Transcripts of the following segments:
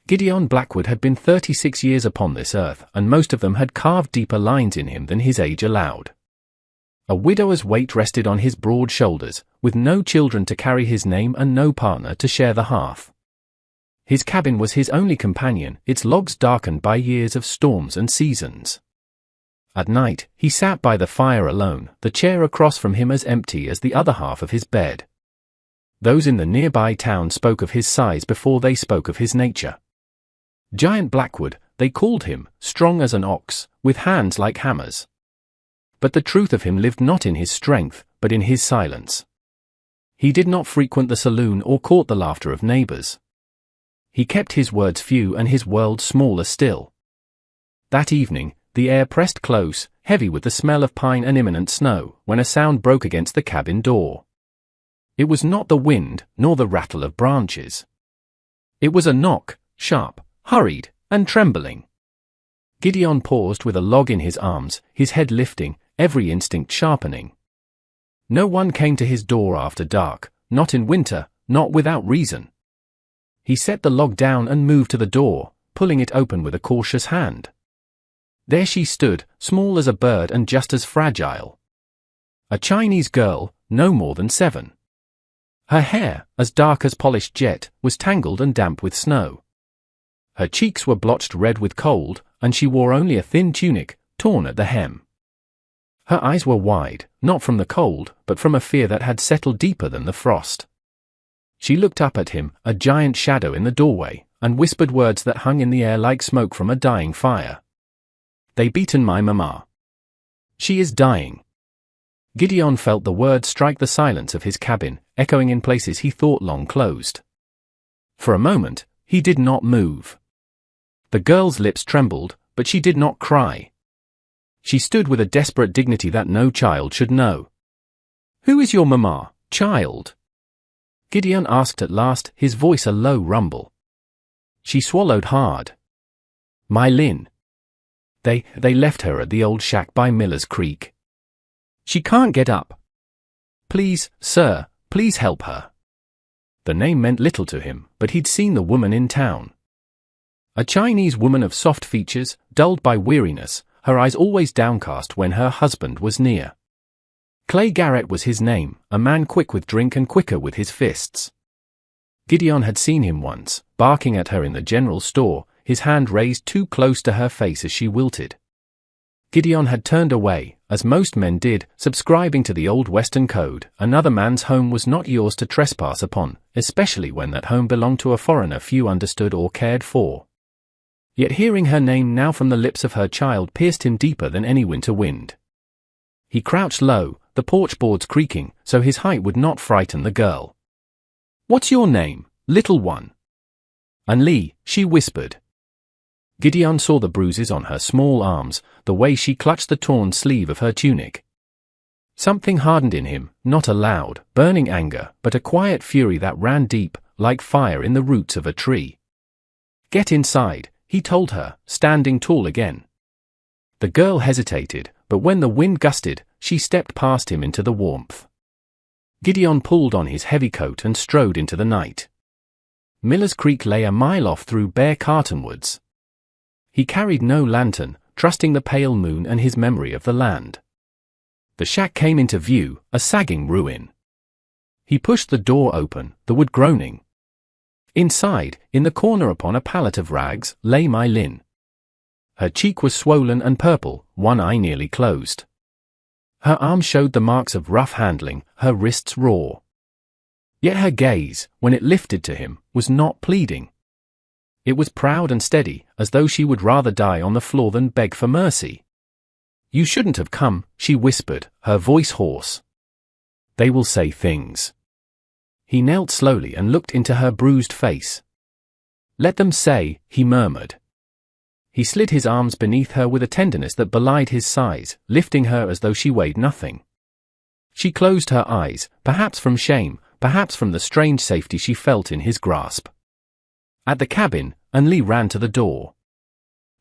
Gideon Blackwood had been 36 years upon this earth, and most of them had carved deeper lines in him than his age allowed. A widower's weight rested on his broad shoulders, with no children to carry his name and no partner to share the hearth. His cabin was his only companion, its logs darkened by years of storms and seasons. At night, he sat by the fire alone, the chair across from him as empty as the other half of his bed. Those in the nearby town spoke of his size before they spoke of his nature. Giant Blackwood, they called him, strong as an ox, with hands like hammers. But the truth of him lived not in his strength, but in his silence. He did not frequent the saloon or court the laughter of neighbors. He kept his words few and his world smaller still. That evening, the air pressed close, heavy with the smell of pine and imminent snow, when a sound broke against the cabin door. It was not the wind, nor the rattle of branches. It was a knock, sharp, hurried, and trembling. Gideon paused with a log in his arms, his head lifting, every instinct sharpening. No one came to his door after dark, not in winter, not without reason. He set the log down and moved to the door, pulling it open with a cautious hand. There she stood, small as a bird and just as fragile. A Chinese girl, no more than 7. Her hair, as dark as polished jet, was tangled and damp with snow. Her cheeks were blotched red with cold, and she wore only a thin tunic, torn at the hem. Her eyes were wide, not from the cold, but from a fear that had settled deeper than the frost. She looked up at him, a giant shadow in the doorway, and whispered words that hung in the air like smoke from a dying fire. "They beaten my mamma. She is dying." Gideon felt the words strike the silence of his cabin, echoing in places he thought long closed. For a moment, he did not move. The girl's lips trembled, but she did not cry. She stood with a desperate dignity that no child should know. "Who is your mamma, child?" Gideon asked at last, his voice a low rumble. She swallowed hard. "My Lynn. They left her at the old shack by Miller's Creek. She can't get up. Please, sir, please help her." The name meant little to him, but he'd seen the woman in town. A Chinese woman of soft features, dulled by weariness, her eyes always downcast when her husband was near. Clay Garrett was his name, a man quick with drink and quicker with his fists. Gideon had seen him once, barking at her in the general store, his hand raised too close to her face as she wilted. Gideon had turned away, as most men did, subscribing to the old Western code. Another man's home was not yours to trespass upon, especially when that home belonged to a foreigner few understood or cared for. Yet hearing her name now from the lips of her child pierced him deeper than any winter wind. He crouched low, the porch boards creaking, so his height would not frighten the girl. "What's your name, little one?" "Anli," she whispered. Gideon saw the bruises on her small arms, the way she clutched the torn sleeve of her tunic. Something hardened in him, not a loud, burning anger, but a quiet fury that ran deep, like fire in the roots of a tree. "Get inside," he told her, standing tall again. The girl hesitated, but when the wind gusted, she stepped past him into the warmth. Gideon pulled on his heavy coat and strode into the night. Miller's Creek lay a mile off through bare cottonwoods. He carried no lantern, trusting the pale moon and his memory of the land. The shack came into view, a sagging ruin. He pushed the door open, the wood groaning. Inside, in the corner upon a pallet of rags, lay my Lynn. Her cheek was swollen and purple, one eye nearly closed. Her arm showed the marks of rough handling, her wrists raw. Yet her gaze, when it lifted to him, was not pleading. It was proud and steady, as though she would rather die on the floor than beg for mercy. "You shouldn't have come," she whispered, her voice hoarse. "They will say things." He knelt slowly and looked into her bruised face. "Let them say," he murmured. He slid his arms beneath her with a tenderness that belied his size, lifting her as though she weighed nothing. She closed her eyes, perhaps from shame, perhaps from the strange safety she felt in his grasp. At the cabin, Anli ran to the door.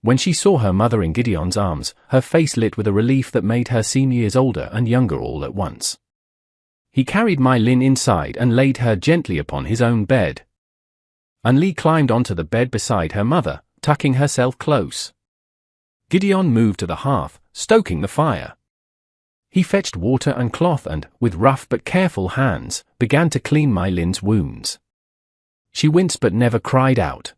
When she saw her mother in Gideon's arms, her face lit with a relief that made her seem years older and younger all at once. He carried my Lynn inside and laid her gently upon his own bed. and Lee climbed onto the bed beside her mother, tucking herself close. Gideon moved to the hearth, stoking the fire. He fetched water and cloth and, with rough but careful hands, began to clean My Lin's wounds. She winced but never cried out.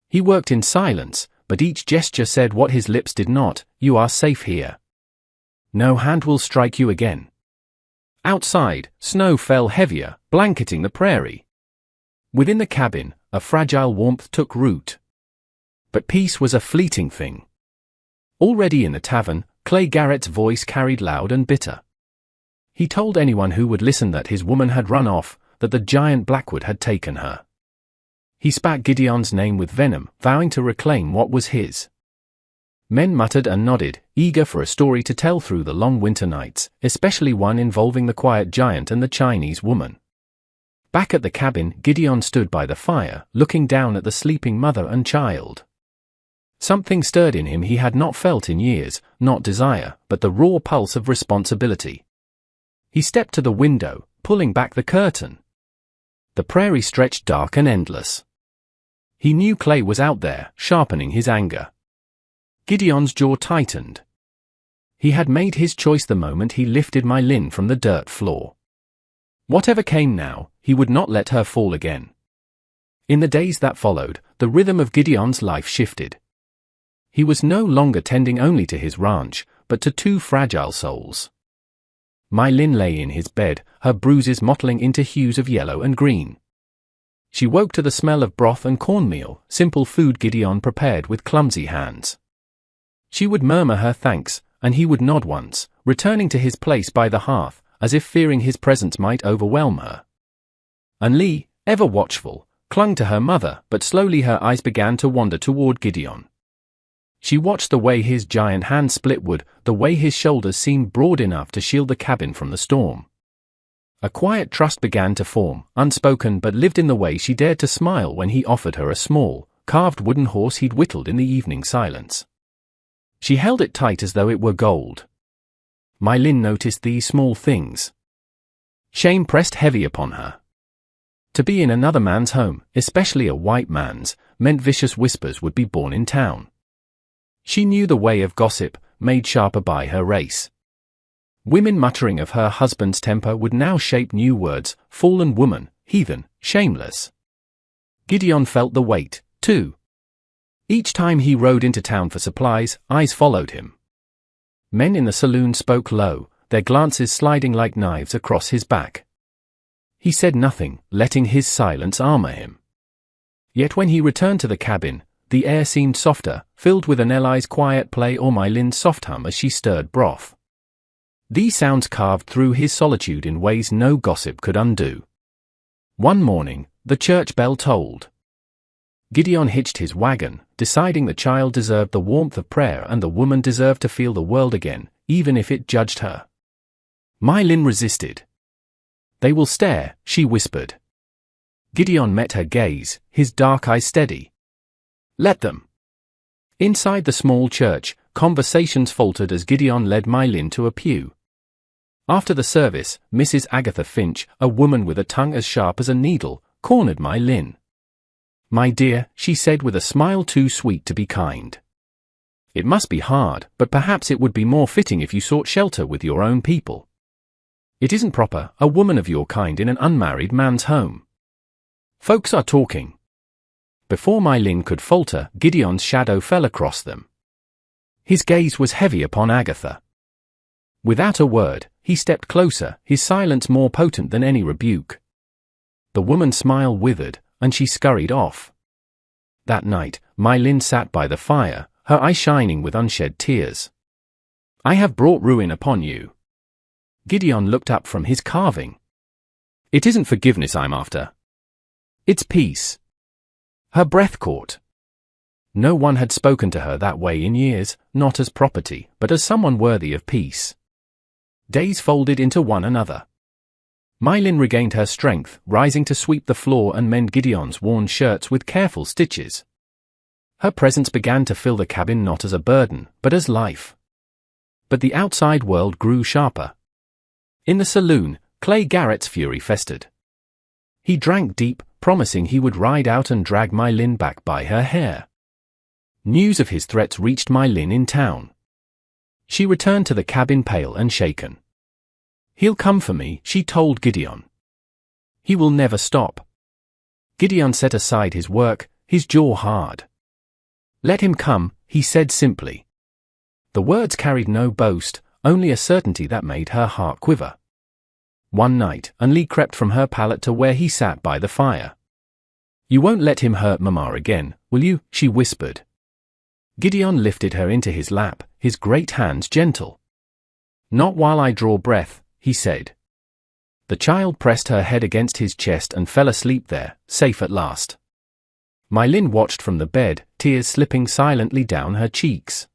He worked in silence, but each gesture said what his lips did not: "You are safe here. No hand will strike you again." Outside, snow fell heavier, blanketing the prairie. Within the cabin, a fragile warmth took root. But peace was a fleeting thing. Already in the tavern, Clay Garrett's voice carried loud and bitter. He told anyone who would listen that his woman had run off, that the giant Blackwood had taken her. He spat Gideon's name with venom, vowing to reclaim what was his. Men muttered and nodded, eager for a story to tell through the long winter nights, especially one involving the quiet giant and the Chinese woman. Back at the cabin, Gideon stood by the fire, looking down at the sleeping mother and child. Something stirred in him he had not felt in years, not desire, but the raw pulse of responsibility. He stepped to the window, pulling back the curtain. The prairie stretched dark and endless. He knew Clay was out there, sharpening his anger. Gideon's jaw tightened. He had made his choice the moment he lifted My Lin from the dirt floor. Whatever came now, he would not let her fall again. In the days that followed, the rhythm of Gideon's life shifted. He was no longer tending only to his ranch, but to two fragile souls. My Lin lay in his bed, her bruises mottling into hues of yellow and green. She woke to the smell of broth and cornmeal, simple food Gideon prepared with clumsy hands. She would murmur her thanks, and he would nod once, returning to his place by the hearth, as if fearing his presence might overwhelm her. And Lee, ever watchful, clung to her mother, but slowly her eyes began to wander toward Gideon. She watched the way his giant hands split wood, the way his shoulders seemed broad enough to shield the cabin from the storm. A quiet trust began to form, unspoken but lived in the way she dared to smile when he offered her a small, carved wooden horse he'd whittled in the evening silence. She held it tight as though it were gold. My Lin noticed these small things. Shame pressed heavy upon her. To be in another man's home, especially a white man's, meant vicious whispers would be born in town. She knew the way of gossip, made sharper by her race. Women muttering of her husband's temper would now shape new words: fallen woman, heathen, shameless. Gideon felt the weight, too. Each time he rode into town for supplies, eyes followed him. Men in the saloon spoke low, their glances sliding like knives across his back. He said nothing, letting his silence armor him. Yet when he returned to the cabin, the air seemed softer, filled with Ellie's quiet play or My Lin's soft hum as she stirred broth. These sounds carved through his solitude in ways no gossip could undo. One morning, the church bell tolled. Gideon hitched his wagon, deciding the child deserved the warmth of prayer and the woman deserved to feel the world again, even if it judged her. My Lin resisted. "They will stare," she whispered. Gideon met her gaze, his dark eyes steady. "Let them." Inside the small church, conversations faltered as Gideon led My Lin to a pew. After the service, Mrs. Agatha Finch, a woman with a tongue as sharp as a needle, cornered My Lin. "My dear," she said with a smile too sweet to be kind. "It must be hard, but perhaps it would be more fitting if you sought shelter with your own people. It isn't proper, a woman of your kind in an unmarried man's home. Folks are talking." Before My Lin could falter, Gideon's shadow fell across them. His gaze was heavy upon Agatha. Without a word, he stepped closer, his silence more potent than any rebuke. The woman's smile withered, and she scurried off. That night, My Lin sat by the fire, her eyes shining with unshed tears. "I have brought ruin upon you." Gideon looked up from his carving. "It isn't forgiveness I'm after. It's peace." Her breath caught. No one had spoken to her that way in years, not as property, but as someone worthy of peace. Days folded into one another. My Lin regained her strength, rising to sweep the floor and mend Gideon's worn shirts with careful stitches. Her presence began to fill the cabin not as a burden, but as life. But the outside world grew sharper. In the saloon, Clay Garrett's fury festered. He drank deep, promising he would ride out and drag My Lin back by her hair. News of his threats reached My Lin in town. She returned to the cabin pale and shaken. "He'll come for me," she told Gideon. "He will never stop." Gideon set aside his work, his jaw hard. "Let him come," he said simply. The words carried no boast, only a certainty that made her heart quiver. One night, Anli crept from her pallet to where he sat by the fire. "You won't let him hurt Mama again, will you?" she whispered. Gideon lifted her into his lap, his great hands gentle. "Not while I draw breath," he said. The child pressed her head against his chest and fell asleep there, safe at last. My Lin watched from the bed, tears slipping silently down her cheeks.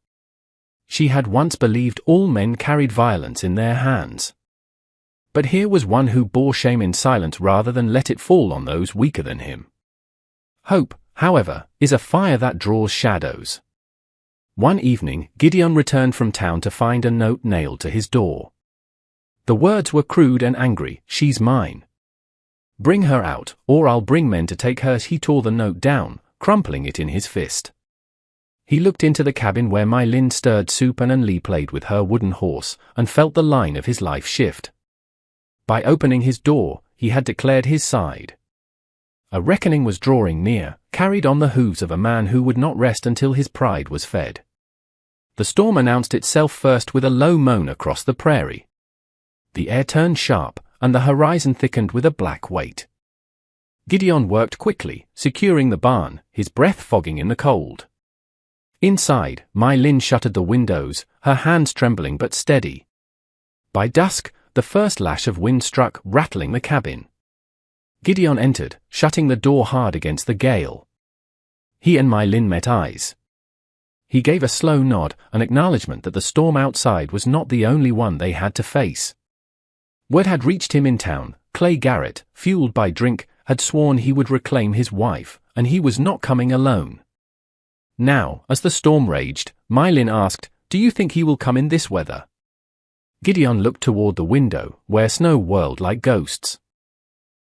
She had once believed all men carried violence in their hands. But here was one who bore shame in silence rather than let it fall on those weaker than him. Hope, however, is a fire that draws shadows. One evening, Gideon returned from town to find a note nailed to his door. The words were crude and angry, "She's mine. Bring her out, or I'll bring men to take her." He tore the note down, crumpling it in his fist. He looked into the cabin where My Lin stirred soup and Anli played with her wooden horse, and felt the line of his life shift. By opening his door, he had declared his side. A reckoning was drawing near, carried on the hooves of a man who would not rest until his pride was fed. The storm announced itself first with a low moan across the prairie. The air turned sharp, and the horizon thickened with a black weight. Gideon worked quickly, securing the barn, his breath fogging in the cold. Inside, My Lin shuttered the windows, her hands trembling but steady. By dusk, the first lash of wind struck, rattling the cabin. Gideon entered, shutting the door hard against the gale. He and My Lin met eyes. He gave a slow nod, an acknowledgement that the storm outside was not the only one they had to face. Word had reached him in town. Clay Garrett, fueled by drink, had sworn he would reclaim his wife, and he was not coming alone. Now, as the storm raged, My Lin asked, "Do you think he will come in this weather?" Gideon looked toward the window, where snow whirled like ghosts.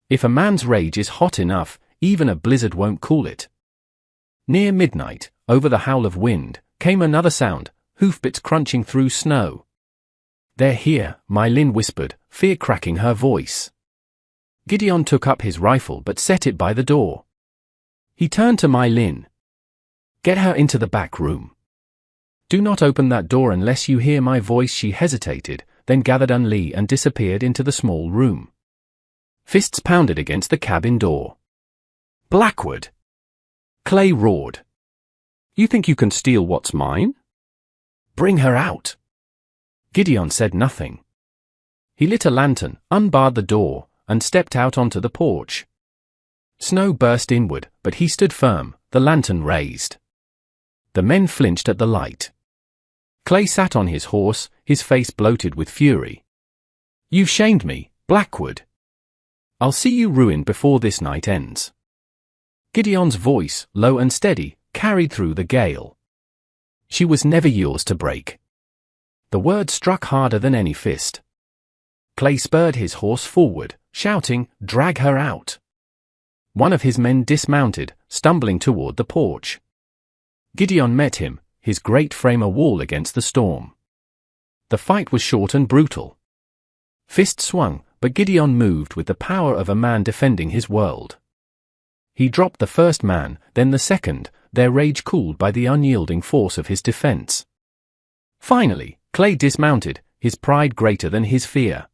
If a man's rage is hot enough, even a blizzard won't cool it. Near midnight, over the howl of wind, came another sound, hoofbeats crunching through snow. "They're here," My Lin whispered, fear cracking her voice. Gideon took up his rifle but set it by the door. He turned to My Lin. "Get her into the back room. Do not open that door unless you hear my voice." She hesitated, then gathered Anli and disappeared into the small room. Fists pounded against the cabin door. "Blackwood!" Clay roared. "You think you can steal what's mine? Bring her out." Gideon said nothing. He lit a lantern, unbarred the door, and stepped out onto the porch. Snow burst inward, but he stood firm, the lantern raised. The men flinched at the light. Clay sat on his horse, his face bloated with fury. "You've shamed me, Blackwood. I'll see you ruined before this night ends." Gideon's voice, low and steady, carried through the gale. "She was never yours to break." The words struck harder than any fist. Clay spurred his horse forward, shouting, "Drag her out." One of his men dismounted, stumbling toward the porch. Gideon met him, his great frame a wall against the storm. The fight was short and brutal. Fists swung, but Gideon moved with the power of a man defending his world. He dropped the first man, then the second, their rage cooled by the unyielding force of his defense. Finally, Clay dismounted, his pride greater than his fear.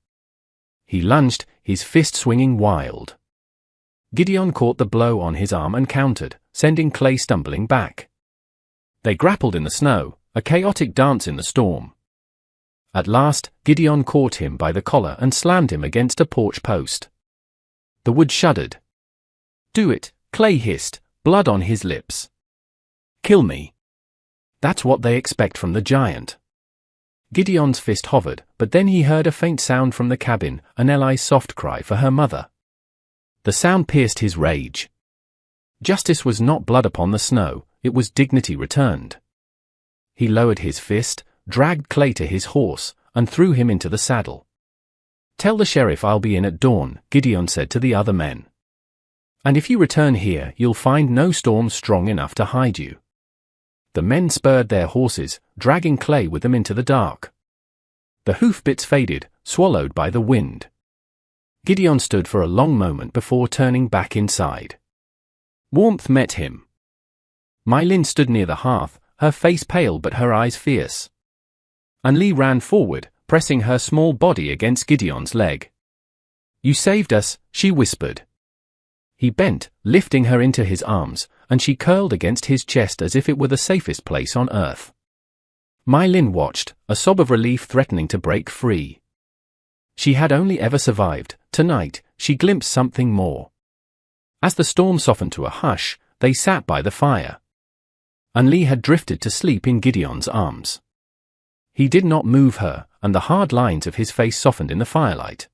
He lunged, his fist swinging wild. Gideon caught the blow on his arm and countered, sending Clay stumbling back. They grappled in the snow, a chaotic dance in the storm. At last, Gideon caught him by the collar and slammed him against a porch post. The wood shuddered. "Do it," Clay hissed, blood on his lips. "Kill me." That's what they expect from the giant. Gideon's fist hovered, but then he heard a faint sound from the cabin, Aneli's soft cry for her mother. The sound pierced his rage. Justice was not blood upon the snow, it was dignity returned. He lowered his fist, dragged Clay to his horse, and threw him into the saddle. "Tell the sheriff I'll be in at dawn," Gideon said to the other men. And if you return here, you'll find no storm strong enough to hide you." The men spurred their horses, dragging Clay with them into the dark. The hoofbits faded, swallowed by the wind. Gideon stood for a long moment before turning back inside. Warmth met him. My Lin stood near the hearth, her face pale but her eyes fierce. An-Li ran forward, pressing her small body against Gideon's leg. "You saved us," she whispered. He bent, lifting her into his arms, and she curled against his chest as if it were the safest place on earth. My Lin watched, a sob of relief threatening to break free. She had only ever survived. Tonight, she glimpsed something more. As the storm softened to a hush, they sat by the fire. An-Li had drifted to sleep in Gideon's arms. He did not move her, and the hard lines of his face softened in the firelight.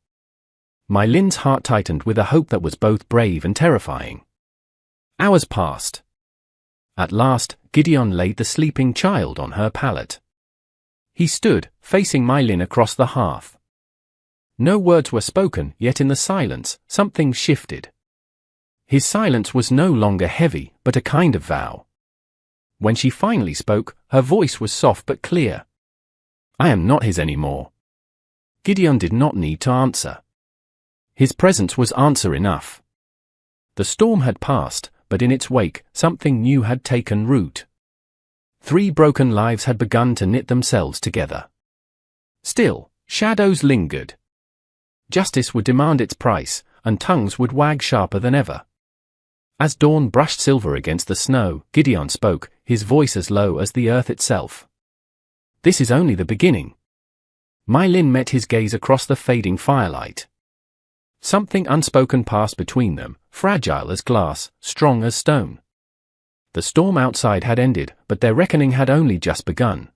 My Lin's heart tightened with a hope that was both brave and terrifying. Hours passed. At last, Gideon laid the sleeping child on her pallet. He stood, facing My Lin across the hearth. No words were spoken, yet in the silence, something shifted. His silence was no longer heavy, but a kind of vow. When she finally spoke, her voice was soft but clear. "I am not his anymore." Gideon did not need to answer. His presence was answer enough. The storm had passed, but in its wake, something new had taken root. 3 broken lives had begun to knit themselves together. Still, shadows lingered. Justice would demand its price, and tongues would wag sharper than ever. As dawn brushed silver against the snow, Gideon spoke, his voice as low as the earth itself. "This is only the beginning." My Lin met his gaze across the fading firelight. Something unspoken passed between them, fragile as glass, strong as stone. The storm outside had ended, but their reckoning had only just begun.